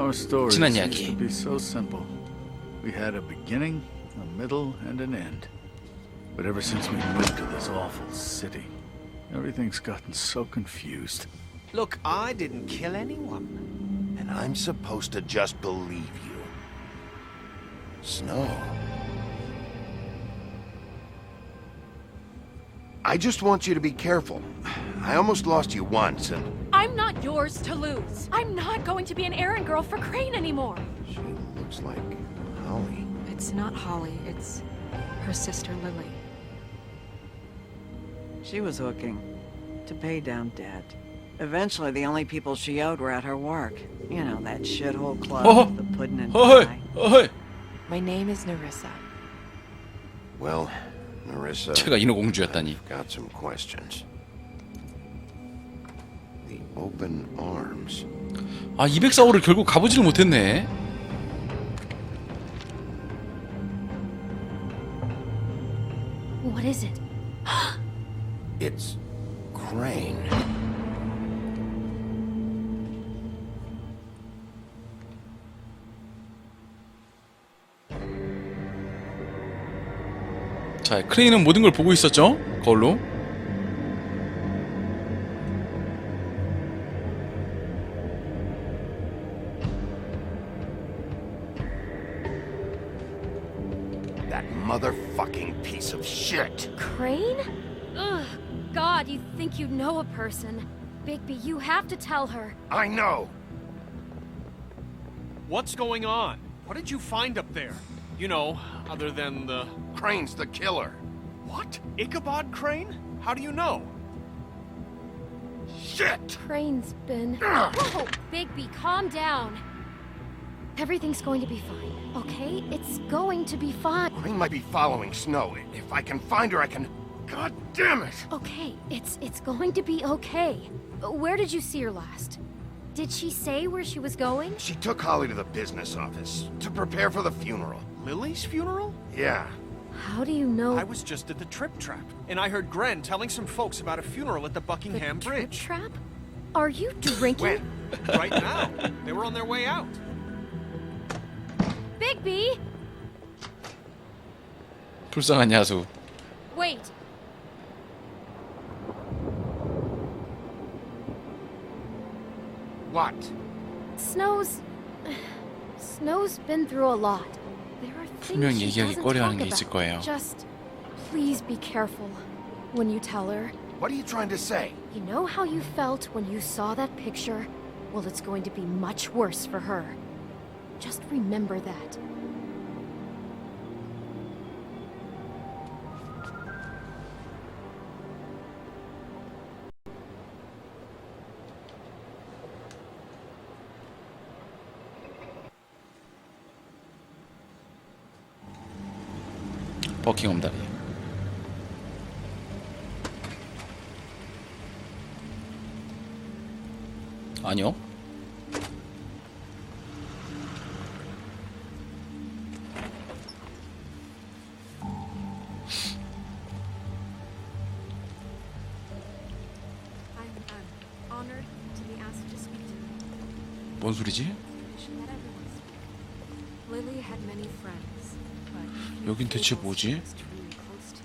Our story 지난 used 이야기. to be so simple. We had a beginning, a middle, and an end. But ever since we moved to this awful city, everything's gotten so confused. Look, I didn't kill anyone. And I'm supposed to just believe you. Snow. I just want you to be careful. I almost lost you once, and... I'm not yours to lose. I'm not going to be an errand girl for Crane anymore. She looks like Holly. It's not Holly, it's her sister Lily. She was hooking to pay down debt. Eventually, the only people she owed were at her work. You know, that shithole club, the pudding and pie. My name is Nerissa. Well, Nerissa, 제가 인어공주였다니. I've got some questions. The open arms. 아, 204호를 결국 가보지를 못했네. What is it? It's Crane. 자, 크레인은 모든 걸 보고 있었죠? 거울로. That motherfucking piece of shit. Crane? Ugh, God, you think you know a person. Bigby, you have to tell her. I know. What's going on? What did you find up there? You know, other than the... Crane's the killer. What? Ichabod Crane? How do you know? Shit! Crane's been... Whoa, Bigby, calm down. Everything's going to be fine, okay? It's going to be fine. Crane might be following Snow. If I can find her, I can... God damn it! Okay, it's going to be okay. Where did you see her last? Did she say where she was going? She took Holly to the business office to prepare for the funeral. Lily's funeral? Yeah. How do you know? I was just at the Trip Trap, and I heard Gren telling some folks about a funeral at the Buckingham the Bridge. Trip Trap? Are you drinking? When? Right now. They were on their way out. Bigby! 불쌍한 야수. Wait. What? Snow's been through a lot. There are 분명 things she 얘기하기 doesn't 꺼려하는 talk 게 있을 about. 거예요. Just please be careful when you tell her. What are you trying to say? You know how you felt when you saw that picture? Well, it's going to be much worse for her. Just remember that. 버킹엄 다리. 아니요. I'm honored to be asked to speak to you. 뭔 소리지? She let everyone speak. Lily had many friends, but few 여긴 대체 people 뭐지? she was truly close to.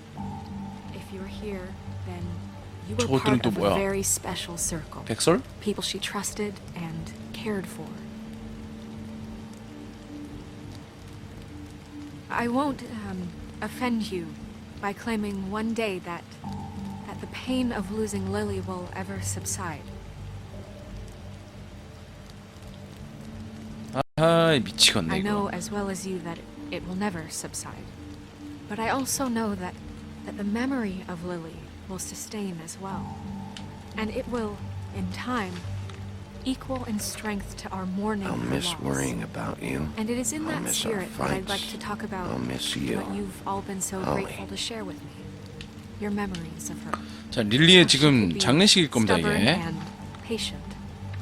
If you're here, then you were 저것들은 part 또 of a 뭐야? very special circle. 백설? People she trusted and cared for. I won't offend you by claiming one day that the pain of losing Lily will ever subside. 아, 미치겠네 I 이거. know as well as you that it will never subside. But I also know that the memory of Lily will sustain as well. And it will, in time, equal in strength to our mourning I'll for miss loss. worrying about you. And it is in I'll that miss our spirit that I'd like fights. to talk about I'll miss you. what you've all been so Holly. grateful to share with me. Your memories of her. 자, 릴리의 How she 지금 could be 장례식일 겁니다 stubborn 이게. and patient,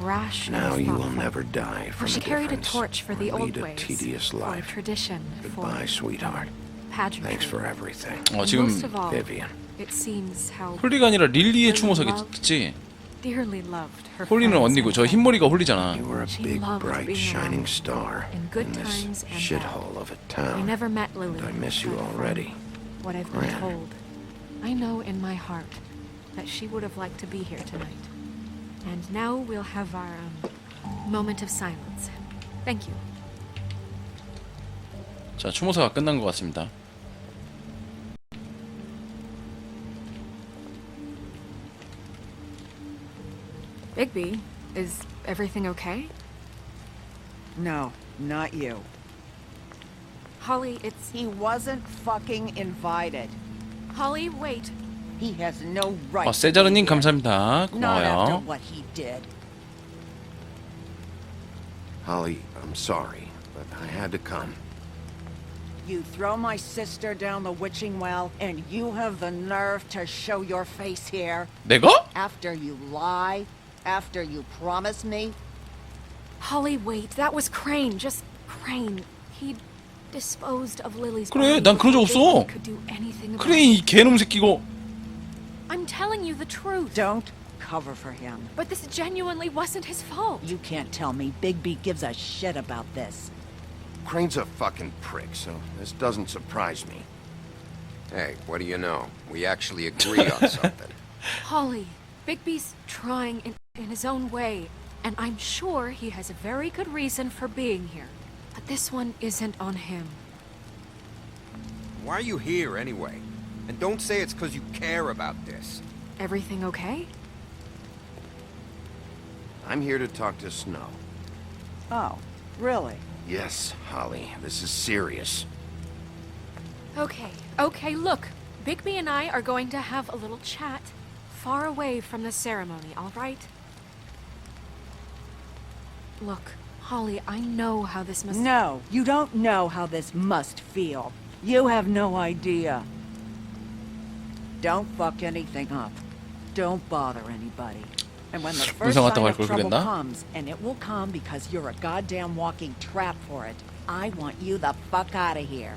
rash Now and you will thoughtful. never die How from she a carried a difference torch for or the old lead a ways, tedious for life. tradition, Goodbye, sweetheart. pageantry. Thanks for everything. 지금 Most of all, Vivian. it seems how 홀리가 아니라 릴리의 Lily 추모사겠지? dearly loved her 홀리는 friends 언니고 and 저 흰머리가 홀리잖아. You were a She big, loved bright, being shining around star in good in this times and shithole of a I town. never met Lily. And I miss you but from already. What I've been Gran. told, I know in my heart that she would have liked to be here tonight. And now we'll have our moment of silence. Thank you. 자, 추모사가 끝난 것 같습니다. Bigby, is everything okay? No, not you. Holly, it's... He wasn't fucking invited. Holly, wait. He has no right. 세자르님 감사합니다. Not after 고마워요. what he did. Holly, I'm sorry, but I had to come. You throw my sister down the witching well, and you have the nerve to show your face here? 내가? After you lie? After you promise me? Holly, wait. That was Crane. Just Crane. He disposed of Lily's 그래, body 난 그런 적 before 없어. Bigby could do anything about 크레인 it. 이 개놈 새끼고. I'm telling you the truth. Don't cover for him. But this genuinely wasn't his fault. You can't tell me Bigby gives a shit about this. Crane's a fucking prick, so this doesn't surprise me. Hey, what do you know? We actually agree on something. Holly, Bigby's trying in his own way, and I'm sure he has a very good reason for being here. But this one isn't on him. Why are you here anyway? And don't say it's because you care about this. Everything okay? I'm here to talk to Snow. Oh, really? Yes, Holly, this is serious. Okay, look. Bigby and I are going to have a little chat far away from the ceremony, all right? Look, Holly, I know how this must... No, you don't know how this must feel. You have no idea. Don't fuck anything up. Don't bother anybody. And when the first sign 불쌍하다고 할 of 걸 trouble 그랬나? comes, and it will come because you're a goddamn walking trap for it, I want you the fuck out of here.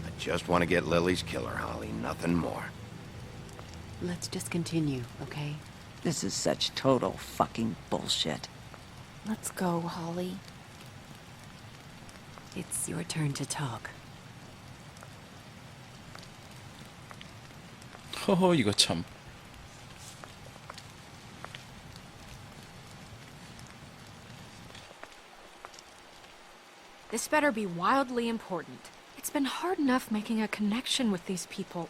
I just want to get Lily's killer, Holly, nothing more. Let's just continue, okay? This is such total fucking bullshit. Let's go, Holly. It's your turn to talk. 허허, 이거 참. This better be wildly important. It's been hard enough making a connection with these people.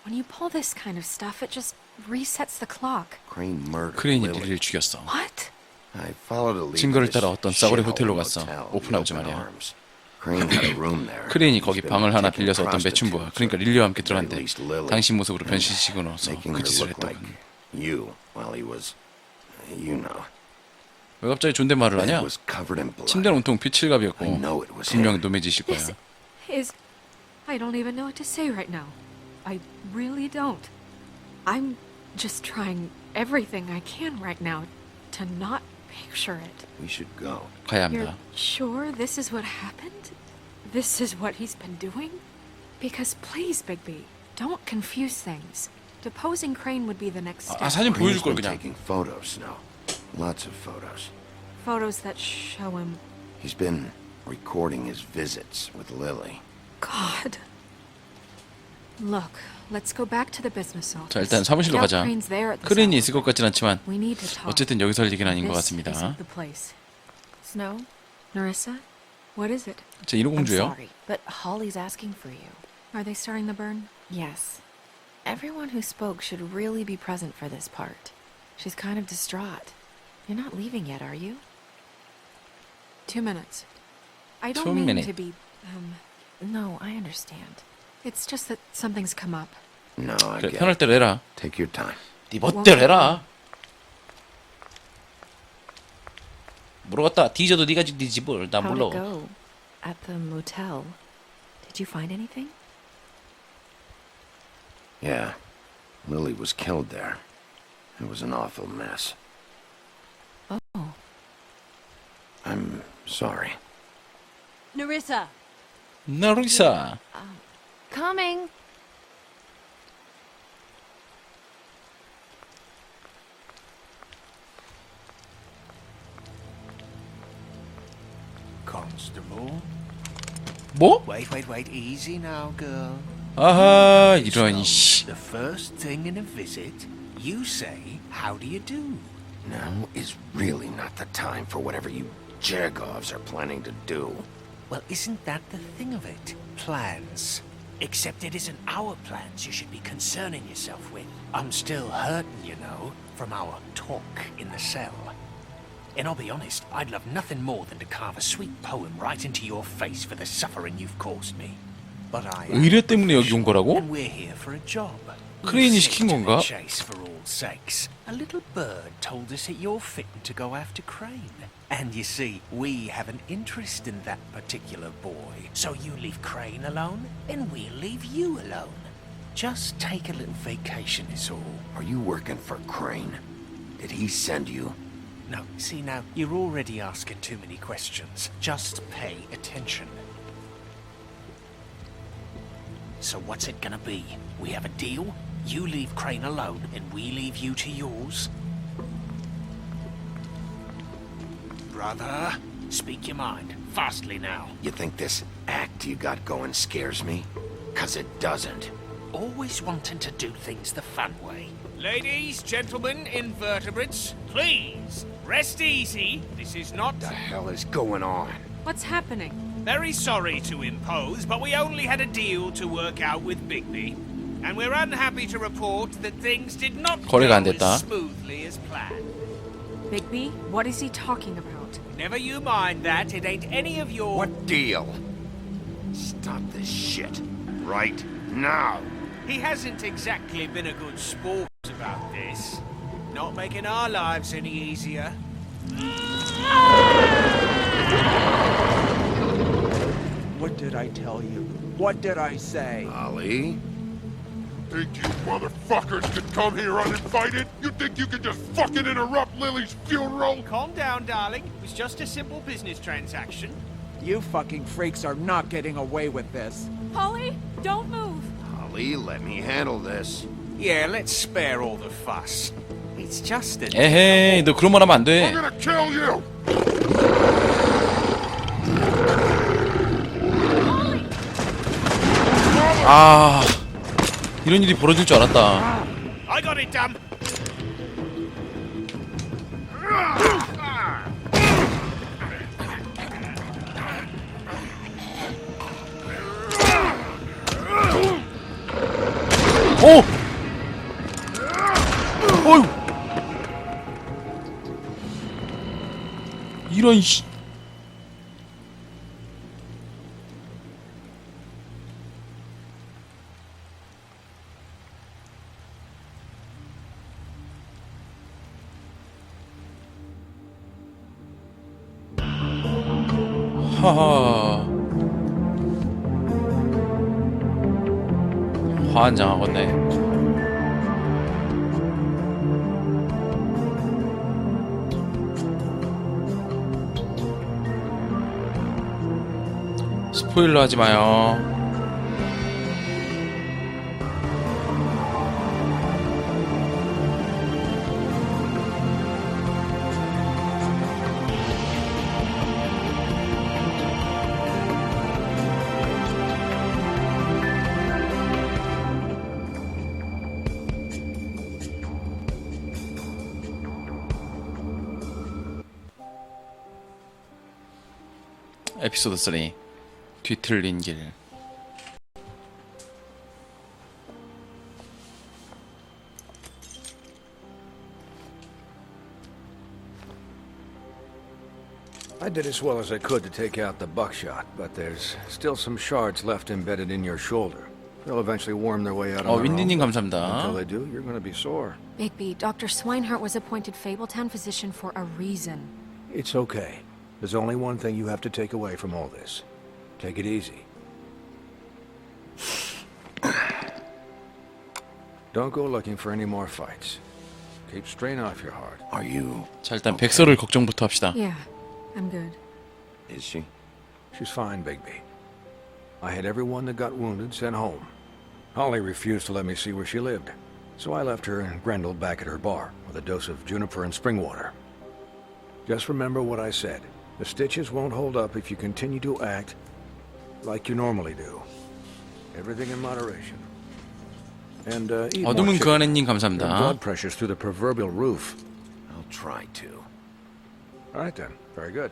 When you pull this kind of stuff, it just resets the clock. Crane murdered 크레인이 Lily. 릴리를 죽였어. What? I followed a lead 증거를 to 따라 this 어떤 싸구려 shithole 호텔로 갔어. motel, 오픈하우즈 the Open 말이야. Arms. Crane had a room there. 크레인이 He's 거기 been 방을 하나 taking 빌려서 어떤 매춘부가, prostitutes, 그러니까 릴리와 함께 or 들어갔는데 at least Lily, 당신 모습으로 변신시키고 넣어서 making 그 her 짓을 look 했다고. like you while he was, you know. 왜 갑자기 존댓말을 It 하냐? was covered in blood. 침대는 온통 피칠갑이었고 I know it was 분명히 him. 노매지실 거야. This is... I don't even know what to say right now. I really don't. I'm just trying everything I can right now to not picture it. We should go. 가야 You're 합니다. sure this is what happened? This is what he's been doing? Because please, Bigby, don't confuse things. Deposing Crane would be the next step. 아, 사진 보여줄 Crane's 걸 been 그냥. taking photos now. Lots of photos. Photos that show him... He's been recording his visits with Lily. God. Look, let's go back to the business office. 자, 일단 사무실로 Now 가자. Crane's there at the 크레인이 cell. 있을 것 같진 않지만 We need to talk. 어쨌든 여기서 할 얘기는 아닌 것 This 같습니다. isn't the place. Snow? Narissa? What is it? 제 I'm 인어공주예요. sorry, but Holly's asking for you. Are they starting the burn? Yes. Everyone who spoke should really be present for this part. She's kind of distraught. You're not leaving yet, are you? 2 minutes. I don't 2 mean minutes. to be... No, I understand. It's just that something's come up. No, I 그래, get 편할 it. 대로 해라. Take your time. 네 멋대로 해라. 물어봤다. 뒤져도 네가 뒤지 뭘. 나 How'd 몰라. it go at the motel? Did you find anything? Yeah. Lily was killed there. It was an awful mess. Oh. I'm sorry. Narissa! 나루리사. Coming! Constable. 뭐? Wait. Easy now, girl. 아하, 이런 씨. The first thing in a visit, you say, how do you do? Now is really not the time for whatever you Jagovs are planning to do. Well, isn't that the thing of it? Plans. Except it isn't our plans you should be concerning yourself with. I'm still hurting, you know, from our talk in the cell. And I'll be honest, I'd love nothing more than to carve a sweet poem right into your face for the suffering you've caused me. But I 의뢰 때문에 여기 온 거라고? and we're here for a job. 크레인이 시킨 건가? Chase for all sakes. A little bird told us that you're fitting to go after Crane. And you see, we have an interest in that particular boy. So you leave Crane alone, and we'll leave you alone. Just take a little vacation is all. Are you working for Crane? Did he send you? No, see now, you're already asking too many questions. Just pay attention. So what's it gonna be? We have a deal? You leave Crane alone, and we leave you to yours? Brother, speak your mind. Fastly now. You think this act you got going scares me? 'Cause it doesn't. Always wanting to do things the fun way. Ladies, gentlemen, invertebrates, please, rest easy. This is not... What the hell is going on? What's happening? Very sorry to impose, but we only had a deal to work out with Bigby. And we're unhappy to report that things did not go 거래가 안 됐다. as smoothly as planned. Bigby, what is he talking about? Never you mind that, it ain't any of your... What deal? Stop this shit. Right now. He hasn't exactly been a good sport about this. Not making our lives any easier. What did I tell you? What did I say? Ali? Think you motherfuckers could come here uninvited? You think you could just fucking interrupt Lily's funeral? Calm down, darling. It was just a simple business transaction. You fucking freaks are not getting away with this. Polly, don't move. Ali, let me handle this. Yeah, let's spare all the fuss. It's just a... 에헤이, 너 그런 말 하면 안 돼. I'm gonna kill you! 아, 이런 일이 벌어질 줄 알았다. I got it, damn. 오! 어휴! 이런 씨. 하하. 화한장하겠네. 스포일러 하지 마요. 에피소드 3 뒤틀린 길. I did as well as I could to take out the buckshot, but there's still some shards left embedded in your shoulder. They'll eventually worm their way out on their 윈디님 own. 감사합니다. Until they do, you're going to be sore. Bigby, Dr. Swinehart was appointed Fabletown physician for a reason. It's okay. There's only one thing you have to take away from all this. Take it easy. Don't go looking for any more fights. Keep strain off your heart. Are you... 자, 일단 백설을 걱정부터 합시다. Yeah, I'm good. Is she? She's fine, Bigby. I had everyone that got wounded sent home. Holly refused to let me see where she lived, so I left her and Grendel back at her bar with a dose of juniper and spring water. Just remember what I said. The stitches won't hold up if you continue to act like you normally do. Everything in moderation. And eat more 어둠은 그 chicken. 안에님 Your 감사합니다. blood pressure's through the proverbial roof. I'll try to. All right then. Very good.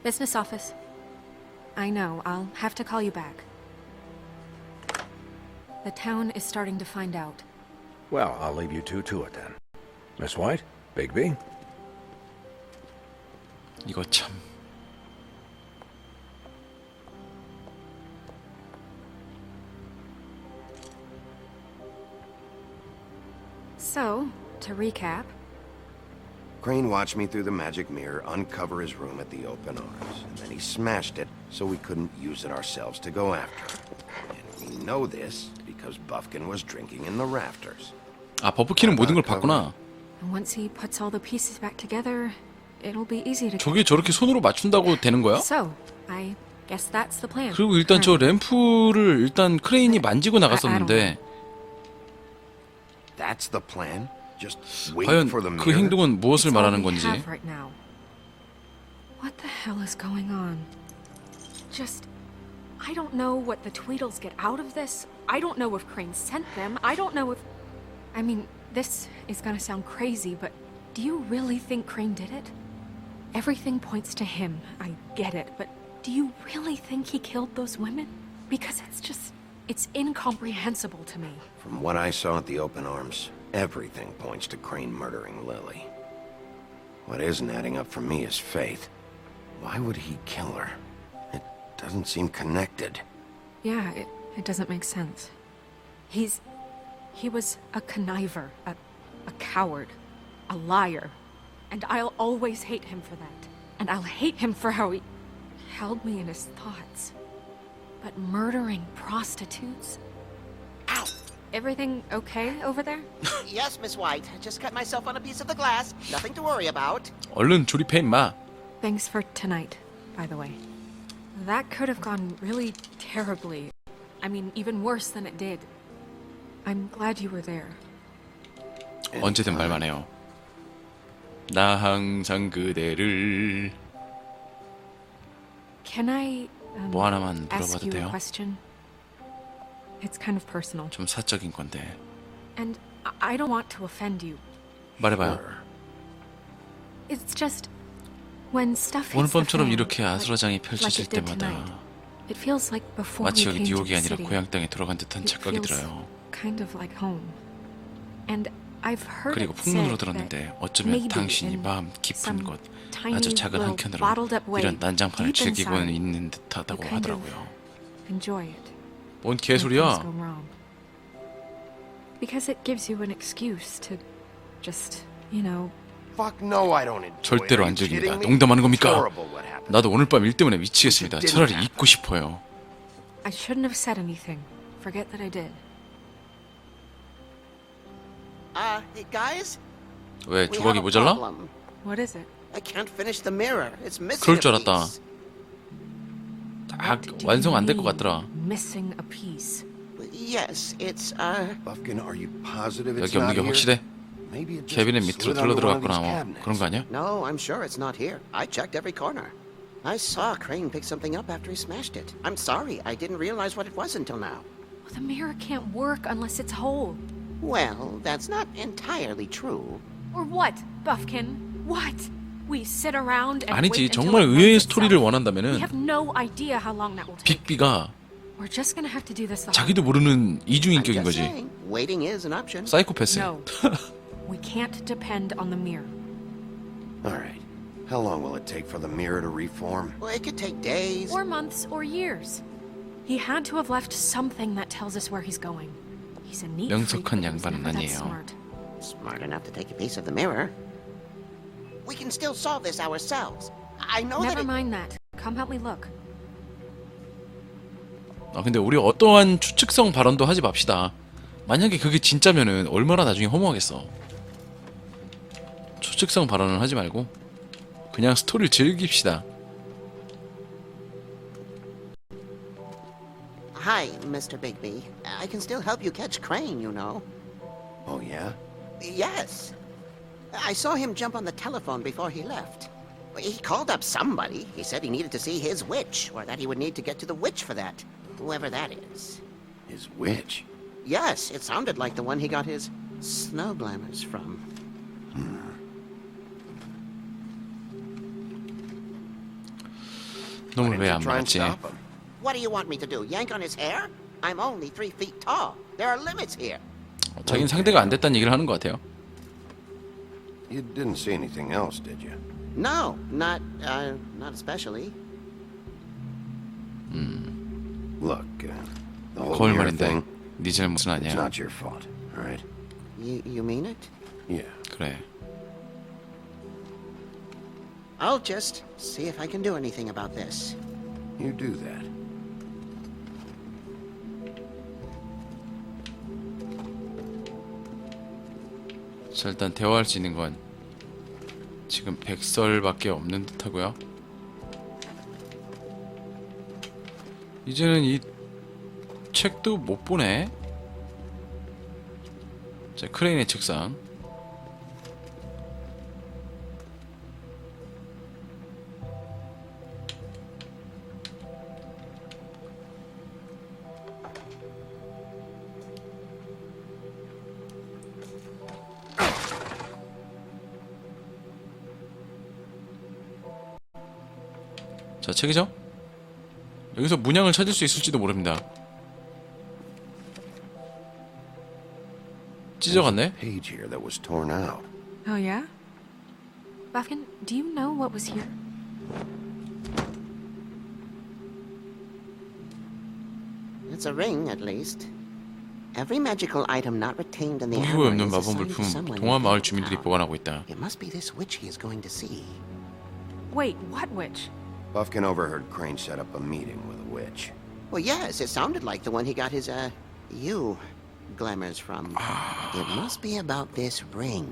Business office. I know, I'll have to call you back. The town is starting to find out. Well, I'll leave you two to it then. Miss White, Bigby. 이거 참. So, to recap, Crane watched me through the magic mirror uncover his room at the open arms, and then he smashed it so we couldn't use it ourselves to go after him. And we know this because Buffkin was drinking in the rafters. 아, 버프키는 모든 걸 봤구나. and once he puts all the pieces back together, it'll be easy to. 저게 저렇게 손으로 맞춘다고 되는 거야? So, I guess that's the plan. 그리고 일단 저 램프를 일단 크레인이 만지고 나갔었는데 That's the plan? Just wait 과연 for the 그 mirror? 행동은 무엇을 It's all 말하는 we 건지. have right now. What the hell is going on? Just, I don't know what the Tweedles get out of this. I don't know if Crane sent them. I don't know if... I mean, this is gonna sound crazy, but do you really think Crane did it? Everything points to him. I get it, but do you really think he killed those women? Because it's just... it's incomprehensible to me. From what I saw at the open arms, everything points to Crane murdering Lily. What isn't adding up for me is Faith. Why would he kill her? It doesn't seem connected. Yeah, it doesn't make sense. He was a conniver, a coward, a liar. And I'll always hate him for that. And I'll hate him for how he held me in his thoughts. But murdering prostitutes? Ow! Everything okay over there? Yes, Miss White. I just cut myself on a piece of the glass. Nothing to worry about. 얼른 조립해 임마. Thanks for tonight, by the way. That could have gone really terribly. I mean, even worse than it did. I'm glad you were there. 언제든 말만 해요. 나 항상 그대를. Can I 뭐 하나만 ask 물어봐도 you a 돼요? question? It's kind of personal. 좀 사적인 건데. And I don't want to offend you. 말해봐요. It's just when stuff hits 오늘 the 밤처럼 fan, 이렇게 아수라장이 like 펼쳐질 it did 때마다 tonight, it feels like before 마치 we 여기 came to 뉴욕이 the 아니라 city, 고향 땅에 돌아간 듯한 it 착각이 feels 들어요. kind of like home. And I've heard 그리고 it 풍문으로 said 들었는데 that 어쩌면 maybe 당신이 in 마음 깊은 some 곳 tiny 아주 작은 little 한켠으로 bottled up way 이런 난장판을 deep 즐기고 inside, 있는 듯하다고 you kind of 하더라고요. enjoy it. 뭔 when things 개소리야? go wrong. Because it gives you an excuse to just, you know. Fuck no, I don't enjoy it. 절대로 Are 안 you kidding 즐깁니다. me? 농담하는 겁니까? Horrible what happened. 나도 오늘 밤 일 때문에 미치겠습니다. 차라리 잊고 싶어요. I shouldn't have said anything. Forget that I did. Hey guys? 왜 We 조각이 have a 모자라? problem. What is it? I can't finish the mirror. It's missing 그럴 a 줄 알았다. piece. 딱 완성 안 될 것 같더라. Missing a piece. Yes, it's Buffkin, are you positive it's 여기 없는 not 게 here? 확실해? Maybe it just 캐비넷 밑으로 slid under one of 들어갔거나 these 뭐 cabinets. 그런 거 아니야? No, I'm sure it's not here. I checked every corner. I saw Crane pick something up after he smashed it. I'm sorry, I didn't realize what it was until now. Well, the mirror can't work unless it's whole. Well, that's not entirely true. Or what, Buffkin? What? We sit around and 아니지, wait until 정말 it 의외의 works 스토리를 itself? 원한다면은 We have no idea how long that will take. 빅비가 We're just gonna have to do this the hard 자기도 모르는 이중인격인 I'm just 거지. saying, waiting is an option. 사이코패스. No. We can't depend on the mirror. All right. How long will it take for the mirror to reform? Well, it could take days. Or months or years. He had to have left something that tells us where he's going. He's a neat freak, 명석한 but he was 양반은 never that 아니에요. smart. Smart enough to take a piece of the mirror. We can still solve this ourselves. I know that Never it... mind that. Come help me look. 아 근데 우리 어떠한 추측성 발언도 하지 맙시다. 만약에 그게 진짜면은 얼마나 나중에 허무하겠어. 추측성 발언을 하지 말고 그냥 스토리를 즐깁시다. Hi, Mr. Bigby. I can still help you catch Crane, you know. Oh, yeah? Yes. I saw him jump on the telephone before he left. He called up somebody. He said he needed to see his witch, or that he would need to get to the witch for that. Whoever that is. His witch? Yes, it sounded like the one he got his snow glamours from. 놈을 왜 안 막았지? What do you want me to do? Yank on his hair? I'm only 3 feet tall. There are limits here. 자긴 상대가 안 됐다는 얘기를 하는 것 같아요. You didn't see anything else, did you? No, not especially. Look, the whole 거울 mirror 말인데 thing, 네 잘못은 it's 아니야. not your fault, all right? You mean it? Yeah. 그래. I'll just see if I can do anything about this. You do that. 자, 일단 대화할 수 있는 건 지금 백설밖에 없는 듯하고요. 이제는 이 책도 못 보네. 자, 크레인의 책상. 자, 책이죠? 여기서 문양을 찾을 수 있을지도 모릅니다. 찢어갔네? Page here that was torn out. Oh, yeah? Buffkin, do you know what was here? It's a ring, at least. Every magical item not retained in the 문구가 armory 없는 is 마법 assigned to 물품 someone 동화마을 in 주민들이 town. 보관하고 있다. It must be this witch he is going to see. Wait, what witch? Buffkin overheard Crane set up a meeting with a witch. Well, yes, it sounded like the one he got his, glamours from. It must be about this ring.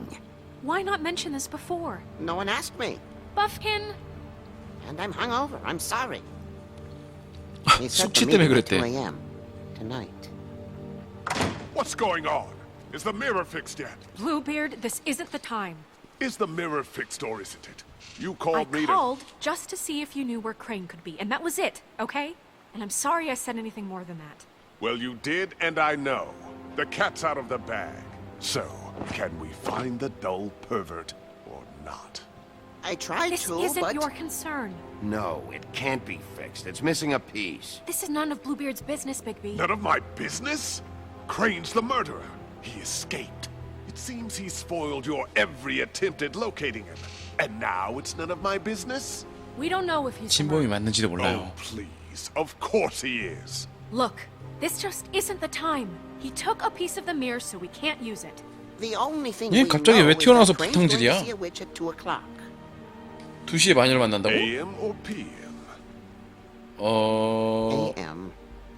Why not mention this before? No one asked me. Buffkin! And I'm hungover. I'm sorry. He said 숙취 the 때문에 meeting at 그랬대. 2 a.m. tonight. What's going on? Is the mirror fixed yet? Bluebeard, this isn't the time. Is the mirror fixed or isn't it? You I called me to... called just to see if you knew where Crane could be, and that was it, okay? And I'm sorry I said anything more than that. Well, you did, and I know. The cat's out of the bag. So, can we find the dull pervert or not? I tried This to, isn't but... your concern. No, it can't be fixed. It's missing a piece. This is none of Bluebeard's business, Bigby. None of my business? Crane's the murderer. He escaped. It seems he spoiled your every attempt at locating him. And now it's none of my business? We don't know if he's the 진범이 murderer. 맞는지도 몰라요. Oh, please. Of course he is. Look, this just isn't the time. He took a piece of the mirror, so we can't use it. The only thing 얘 we 갑자기 know 왜 is that 튀어나와서 Crane's going to 부탕질이야? see a witch at 2 o'clock. 2시에 마녀를 만난다고? AM or PM? AM.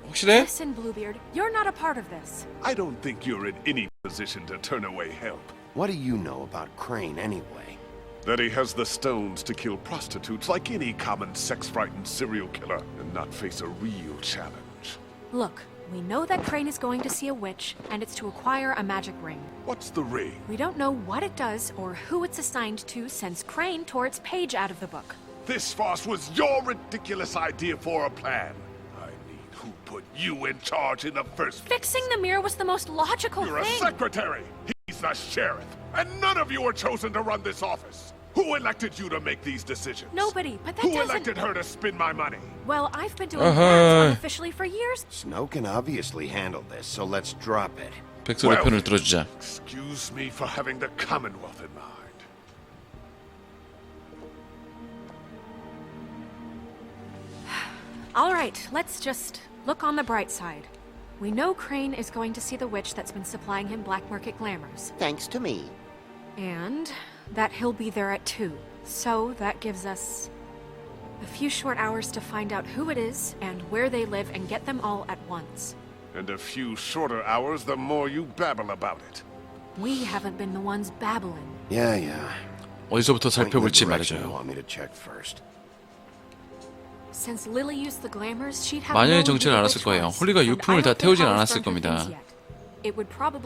확실해? Listen, Bluebeard, you're not a part of this. I don't think you're in any position to turn away help. What do you know about Crane anyway? That he has the stones to kill prostitutes like any common sex-frightened serial killer and not face a real challenge. Look, we know that Crane is going to see a witch, and it's to acquire a magic ring. What's the ring? We don't know what it does or who it's assigned to since Crane tore its page out of the book. This farce was your ridiculous idea for a plan. I mean, who put you in charge in the first place? Fixing the mirror was the most logical You're a thing. secretary. He's the sheriff. And none of you were chosen to run this office. Who elected you to make these decisions? Nobody, but that Who doesn't... elected her to spend my money? Well, I've been doing that unofficially for years. Snow can obviously handle this, so let's drop it. 백설의 편을 들어주자. Excuse me for having the Commonwealth in mind. All right, let's just look on the bright side. We know Crane is going to see the witch that's been supplying him black market glamours. Thanks to me. And that he'll be there at 2. So that gives us a few short hours to find out who it is and where they live and get them all at once. And a few shorter hours, the more you babble about it. We haven't been the ones babbling. Yeah. 어디서부터 Point in the 살펴볼지 direction you 말해줘요. want me to check first. Since Lily used the glamours, she'd have 마녀의 known who 정체를 the 알았을 witch 거예요. was, 홀리가 and I 유품을 다 don't think 태우진 Hollis 않았을 burned her 겁니다. things yet. It would probably